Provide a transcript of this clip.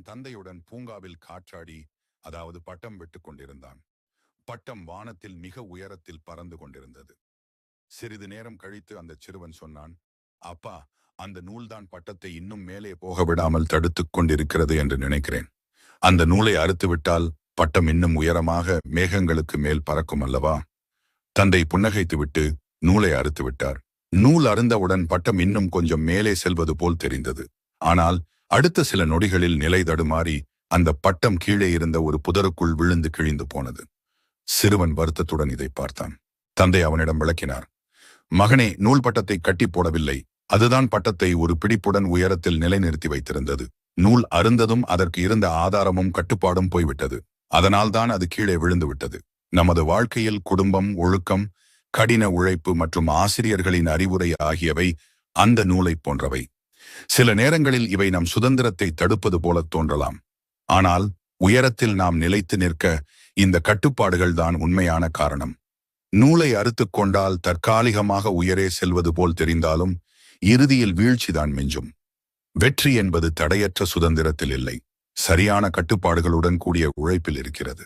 தந்தையுடன் பூங்காவில் காற்றாடி, அதாவது பட்டம் விட்டுக் கொண்டிருந்தான். பட்டம் வானத்தில் மிக உயரத்தில் பறந்து கொண்டிருந்தது. சிறிது நேரம் கழித்து அந்த சிறுவன் சொன்னான், அப்பா, அந்த நூல்தான் பட்டத்தை இன்னும் மேலே போக விடாமல் தடுத்துக் கொண்டிருக்கிறது என்று நினைக்கிறேன். அந்த நூலை அறுத்துவிட்டால் பட்டம் இன்னும் உயரமாக மேகங்களுக்கு மேல் பறக்கும் அல்லவா? தந்தை புன்னகைத்துவிட்டு நூலை அறுத்து விட்டார். நூல் அருந்தவுடன் பட்டம் இன்னும் கொஞ்சம் மேலே செல்வது போல் தெரிந்தது. ஆனால் அடுத்த சில நொடிகளில் நிலை தடுமாறி அந்த பட்டம் கீழே இருந்த ஒரு புதருக்குள் விழுந்து கிழிந்து போனது. சிறுவன் வருத்தத்துடன் இதை பார்த்தான். தந்தை அவனிடம் விளக்கினார். மகனே, நூல் பட்டத்தை கட்டி போடவில்லை. அதுதான் பட்டத்தை ஒரு பிடிப்புடன் உயரத்தில் நிலைநிறுத்தி வைத்திருந்தது. நூல் அருந்ததும் அதற்கு இருந்த ஆதாரமும் கட்டுப்பாடும் போய்விட்டது. அதனால்தான் அது கீழே விழுந்து விட்டது. நமது வாழ்க்கையில் குடும்பம், ஒழுக்கம், கடின உழைப்பு மற்றும் ஆசிரியர்களின் அறிவுரை ஆகியவை அந்த நூலை போன்றவை. சில நேரங்களில் இவை நம் சுதந்திரத்தை தடுப்பது போல தோன்றலாம். ஆனால் உயரத்தில் நாம் நிலைத்து நிற்க இந்த கட்டுப்பாடுகள் தான் உண்மையான காரணம். நூலை அறுத்துக் கொண்டால் தற்காலிகமாக உயரே செல்வது போல் தெரிந்தாலும் இறுதியில் வீழ்ச்சிதான் மிஞ்சும். வெற்றி என்பது தடையற்ற சுதந்திரத்தில் இல்லை, சரியான கட்டுப்பாடுகளுடன் கூடிய உழைப்பில் இருக்கிறது.